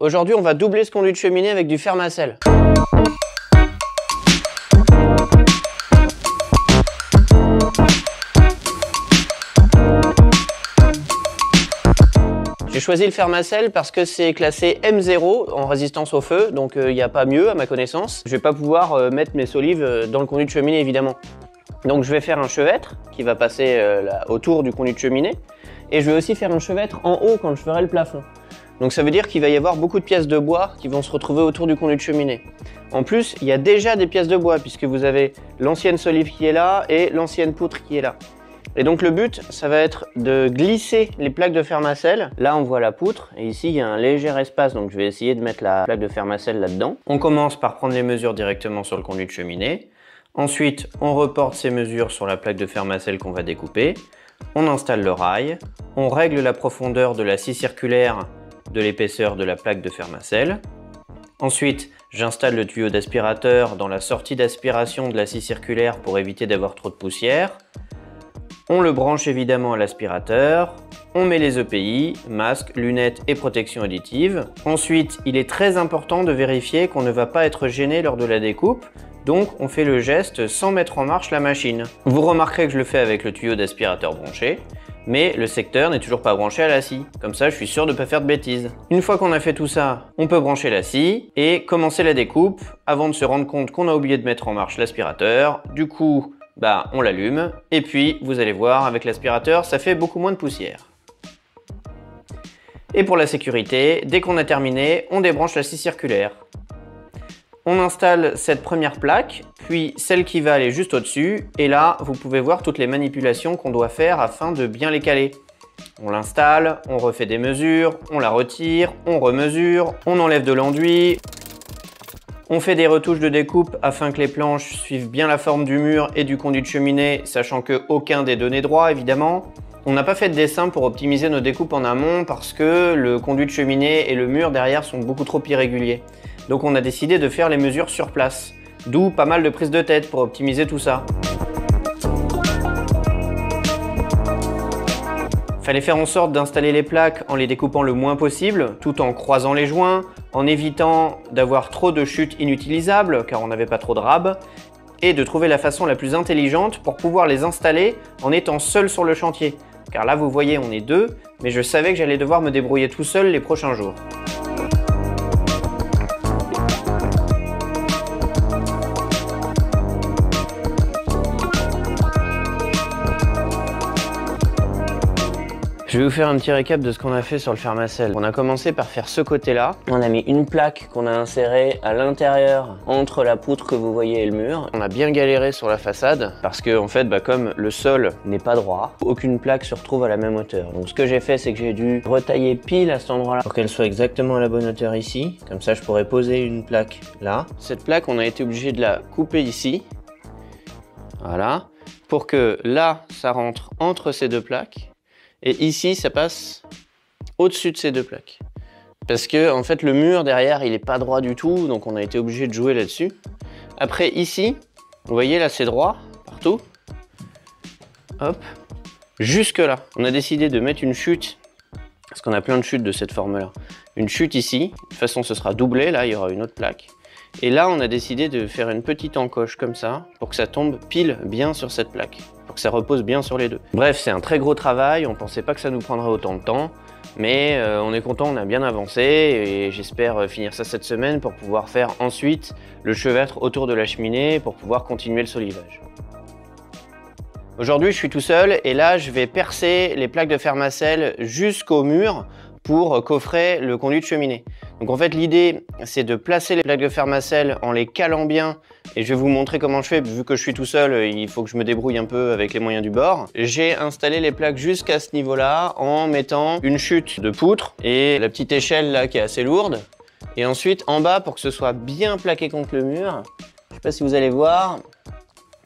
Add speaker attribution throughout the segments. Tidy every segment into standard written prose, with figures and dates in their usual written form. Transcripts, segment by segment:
Speaker 1: Aujourd'hui, on va doubler ce conduit de cheminée avec du Fermacell. J'ai choisi le Fermacell parce que c'est classé M0 en résistance au feu, donc il n'y a pas mieux à ma connaissance. Je vais pas pouvoir mettre mes solives dans le conduit de cheminée évidemment. Donc je vais faire un chevêtre qui va passer autour du conduit de cheminée, et je vais aussi faire un chevêtre en haut quand je ferai le plafond. Donc ça veut dire qu'il va y avoir beaucoup de pièces de bois qui vont se retrouver autour du conduit de cheminée. En plus, il y a déjà des pièces de bois puisque vous avez l'ancienne solive qui est là et l'ancienne poutre qui est là. Et donc le but, ça va être de glisser les plaques de Fermacell. Là, on voit la poutre et ici, il y a un léger espace, donc je vais essayer de mettre la plaque de Fermacell là-dedans. On commence par prendre les mesures directement sur le conduit de cheminée. Ensuite, on reporte ces mesures sur la plaque de Fermacell qu'on va découper. On installe le rail. On règle la profondeur de la scie circulaire de l'épaisseur de la plaque de Fermacell. Ensuite, j'installe le tuyau d'aspirateur dans la sortie d'aspiration de la scie circulaire pour éviter d'avoir trop de poussière. On le branche évidemment à l'aspirateur, on met les EPI, masque, lunettes et protection auditive. Ensuite, il est très important de vérifier qu'on ne va pas être gêné lors de la découpe, donc on fait le geste sans mettre en marche la machine. Vous remarquerez que je le fais avec le tuyau d'aspirateur branché, mais le secteur n'est toujours pas branché à la scie, comme ça je suis sûr de ne pas faire de bêtises. Une fois qu'on a fait tout ça, on peut brancher la scie et commencer la découpe avant de se rendre compte qu'on a oublié de mettre en marche l'aspirateur. Du coup, on l'allume et puis vous allez voir avec l'aspirateur ça fait beaucoup moins de poussière. Et pour la sécurité, dès qu'on a terminé, on débranche la scie circulaire. On installe cette première plaque, puis celle qui va aller juste au-dessus, et là vous pouvez voir toutes les manipulations qu'on doit faire afin de bien les caler. On l'installe, on refait des mesures, on la retire, on remesure, on enlève de l'enduit. On fait des retouches de découpe afin que les planches suivent bien la forme du mur et du conduit de cheminée, sachant qu'aucun des deux n'est droit évidemment. On n'a pas fait de dessin pour optimiser nos découpes en amont parce que le conduit de cheminée et le mur derrière sont beaucoup trop irréguliers. Donc on a décidé de faire les mesures sur place, d'où pas mal de prises de tête pour optimiser tout ça. Fallait faire en sorte d'installer les plaques en les découpant le moins possible, tout en croisant les joints, en évitant d'avoir trop de chutes inutilisables, car on n'avait pas trop de rab, et de trouver la façon la plus intelligente pour pouvoir les installer en étant seul sur le chantier. Car là, vous voyez, on est deux, mais je savais que j'allais devoir me débrouiller tout seul les prochains jours. Je vais vous faire un petit récap de ce qu'on a fait sur le Fermacell. On a commencé par faire ce côté-là. On a mis une plaque qu'on a insérée à l'intérieur entre la poutre que vous voyez et le mur. On a bien galéré sur la façade parce que en fait, comme le sol n'est pas droit, aucune plaque se retrouve à la même hauteur. Donc ce que j'ai fait, c'est que j'ai dû retailler pile à cet endroit-là pour qu'elle soit exactement à la bonne hauteur ici. Comme ça, je pourrais poser une plaque là. Cette plaque, on a été obligé de la couper ici. Voilà. Pour que là, ça rentre entre ces deux plaques. Et ici, ça passe au-dessus de ces deux plaques. Parce que, en fait, le mur derrière, il n'est pas droit du tout, donc on a été obligé de jouer là-dessus. Après, ici, vous voyez, là, c'est droit, partout. Hop, jusque là. On a décidé de mettre une chute, parce qu'on a plein de chutes de cette forme-là. Une chute ici, de toute façon, ce sera doublé, là, il y aura une autre plaque. Et là, on a décidé de faire une petite encoche comme ça, pour que ça tombe pile bien sur cette plaque. Pour que ça repose bien sur les deux. Bref, c'est un très gros travail, on pensait pas que ça nous prendrait autant de temps, mais on est content, on a bien avancé et j'espère finir ça cette semaine pour pouvoir faire ensuite le chevêtre autour de la cheminée pour pouvoir continuer le solivage. Aujourd'hui, je suis tout seul et là, je vais percer les plaques de Fermacell jusqu'au mur pour coffrer le conduit de cheminée. Donc en fait, l'idée, c'est de placer les plaques de Fermacell en les calant bien. Et je vais vous montrer comment je fais, vu que je suis tout seul, il faut que je me débrouille un peu avec les moyens du bord. J'ai installé les plaques jusqu'à ce niveau-là en mettant une chute de poutre et la petite échelle là qui est assez lourde. Et ensuite en bas pour que ce soit bien plaqué contre le mur. Je sais pas si vous allez voir,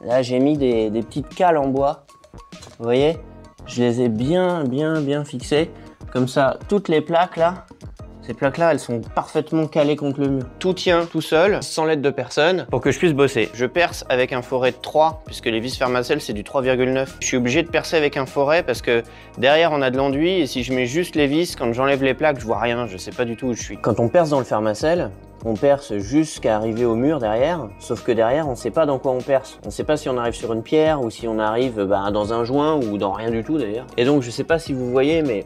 Speaker 1: là j'ai mis des petites cales en bois. Vous voyez, je les ai bien fixées. Comme ça, toutes les plaques là, Ces plaques-là, elles sont parfaitement calées contre le mur. Tout tient tout seul, sans l'aide de personne, pour que je puisse bosser. Je perce avec un forêt de 3, puisque les vis Fermacell, c'est du 3,9. Je suis obligé de percer avec un forêt parce que derrière, on a de l'enduit, et si je mets juste les vis, quand j'enlève les plaques, je vois rien, je sais pas du tout où je suis. Quand on perce dans le Fermacell, on perce jusqu'à arriver au mur derrière, sauf que derrière, on sait pas dans quoi on perce. On sait pas si on arrive sur une pierre, ou si on arrive dans un joint, ou dans rien du tout d'ailleurs. Et donc, je sais pas si vous voyez, mais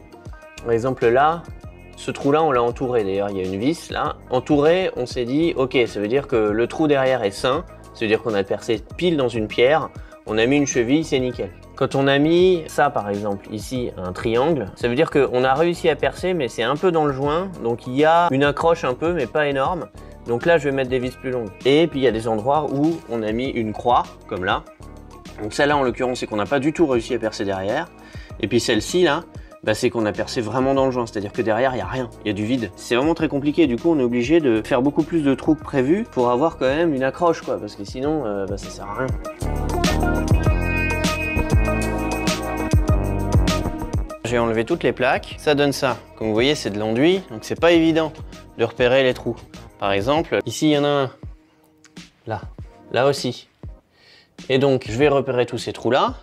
Speaker 1: par exemple là, ce trou-là, on l'a entouré. D'ailleurs, il y a une vis là. Entouré, on s'est dit, ok, ça veut dire que le trou derrière est sain. Ça veut dire qu'on a percé pile dans une pierre. On a mis une cheville, c'est nickel. Quand on a mis ça, par exemple, ici, un triangle, ça veut dire qu'on a réussi à percer, mais c'est un peu dans le joint. Donc, il y a une accroche un peu, mais pas énorme. Donc là, je vais mettre des vis plus longues. Et puis, il y a des endroits où on a mis une croix, comme là. Donc celle-là, en l'occurrence, c'est qu'on n'a pas du tout réussi à percer derrière. Et puis celle-ci, là, c'est qu'on a percé vraiment dans le joint, c'est-à-dire que derrière, il n'y a rien, il y a du vide. C'est vraiment très compliqué, du coup, on est obligé de faire beaucoup plus de trous que prévu pour avoir quand même une accroche, quoi, parce que sinon, ça sert à rien. J'ai enlevé toutes les plaques, ça donne ça. Comme vous voyez, c'est de l'enduit, donc c'est pas évident de repérer les trous. Par exemple, ici, il y en a un, là aussi. Et donc, je vais repérer tous ces trous-là,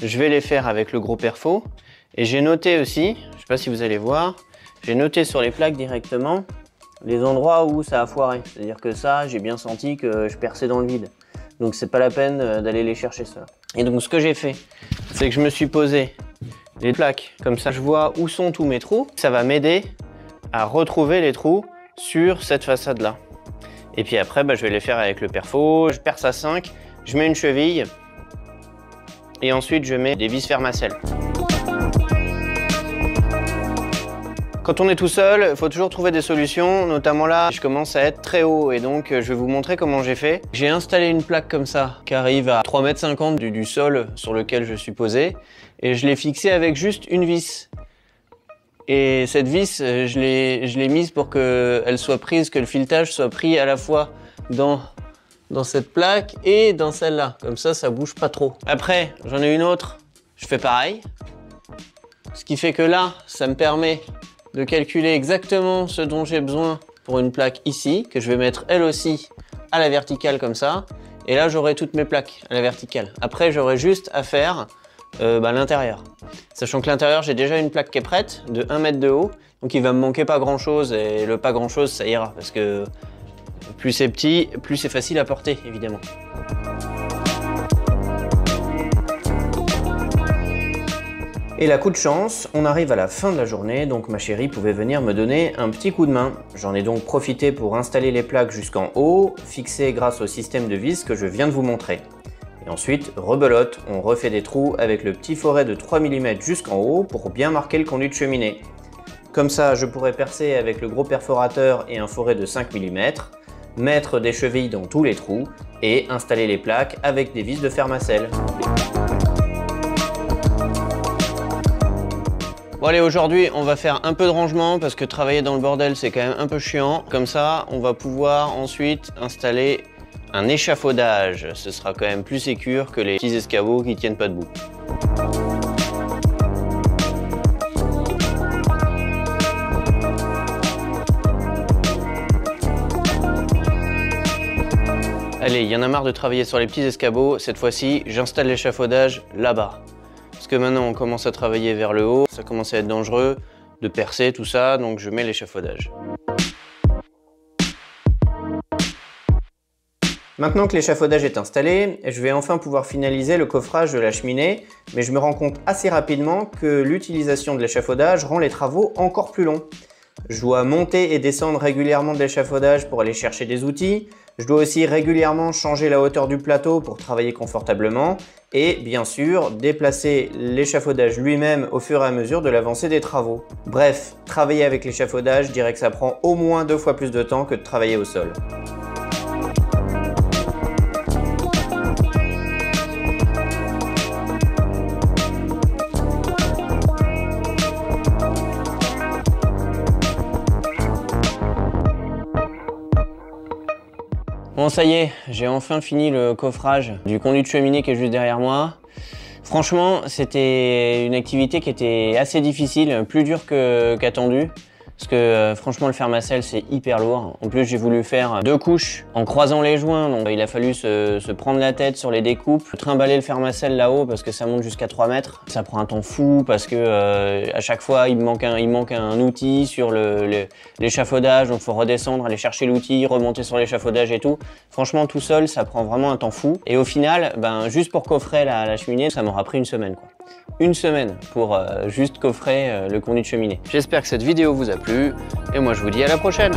Speaker 1: je vais les faire avec le gros perfo. Et j'ai noté aussi, je sais pas si vous allez voir, j'ai noté sur les plaques directement les endroits où ça a foiré. C'est-à-dire que ça, j'ai bien senti que je perçais dans le vide. Donc c'est pas la peine d'aller les chercher ça. Et donc ce que j'ai fait, c'est que je me suis posé les plaques comme ça, je vois où sont tous mes trous. Ça va m'aider à retrouver les trous sur cette façade-là. Et puis après, je vais les faire avec le perfo. Je perce à 5, je mets une cheville et ensuite je mets des vis Fermacell. Quand on est tout seul, il faut toujours trouver des solutions, notamment là, je commence à être très haut et donc je vais vous montrer comment j'ai fait. J'ai installé une plaque comme ça qui arrive à 3,50 m du sol sur lequel je suis posé et je l'ai fixée avec juste une vis. Et cette vis, je l'ai mise pour qu'elle soit prise, que le filetage soit pris à la fois dans cette plaque et dans celle-là. Comme ça, ça bouge pas trop. Après, j'en ai une autre, je fais pareil. Ce qui fait que là, ça me permet de calculer exactement ce dont j'ai besoin pour une plaque ici, que je vais mettre elle aussi à la verticale comme ça. Et là, j'aurai toutes mes plaques à la verticale. Après, j'aurai juste à faire l'intérieur. Sachant que l'intérieur, j'ai déjà une plaque qui est prête, de 1 mètre de haut. Donc il va me manquer pas grand chose, et le pas grand chose, ça ira. Parce que plus c'est petit, plus c'est facile à porter, évidemment. Et là, coup de chance, on arrive à la fin de la journée, donc ma chérie pouvait venir me donner un petit coup de main. J'en ai donc profité pour installer les plaques jusqu'en haut, fixées grâce au système de vis que je viens de vous montrer. Et ensuite, rebelote, on refait des trous avec le petit forêt de 3 mm jusqu'en haut pour bien marquer le conduit de cheminée. Comme ça, je pourrais percer avec le gros perforateur et un forêt de 5 mm, mettre des chevilles dans tous les trous et installer les plaques avec des vis de Fermacell. Bon allez, aujourd'hui on va faire un peu de rangement parce que travailler dans le bordel c'est quand même un peu chiant. Comme ça on va pouvoir ensuite installer un échafaudage. Ce sera quand même plus sécure que les petits escabeaux qui tiennent pas debout. Allez, il y en a marre de travailler sur les petits escabeaux. Cette fois-ci, j'installe l'échafaudage là-bas. Parce que maintenant on commence à travailler vers le haut, ça commence à être dangereux de percer tout ça, donc je mets l'échafaudage. Maintenant que l'échafaudage est installé, je vais enfin pouvoir finaliser le coffrage de la cheminée, mais je me rends compte assez rapidement que l'utilisation de l'échafaudage rend les travaux encore plus longs. Je dois monter et descendre régulièrement de l'échafaudage pour aller chercher des outils. Je dois aussi régulièrement changer la hauteur du plateau pour travailler confortablement et bien sûr déplacer l'échafaudage lui-même au fur et à mesure de l'avancée des travaux. Bref, travailler avec l'échafaudage, je dirais que ça prend au moins 2 fois plus de temps que de travailler au sol. Bon ça y est, j'ai enfin fini le coffrage du conduit de cheminée qui est juste derrière moi. Franchement, c'était une activité qui était assez difficile, plus dure qu'attendu. parce que franchement le fermacell c'est hyper lourd. En plus j'ai voulu faire 2 couches en croisant les joints, donc il a fallu se prendre la tête sur les découpes, trimballer le fermacell là-haut parce que ça monte jusqu'à 3 mètres. Ça prend un temps fou parce que à chaque fois il manque un outil sur l'échafaudage, donc il faut redescendre, aller chercher l'outil, remonter sur l'échafaudage et tout. Franchement tout seul ça prend vraiment un temps fou. Et au final, ben, juste pour coffrer la cheminée, ça m'aura pris une semaine quoi. Une semaine pour juste coffrer le conduit de cheminée. J'espère que cette vidéo vous a plu et moi je vous dis à la prochaine.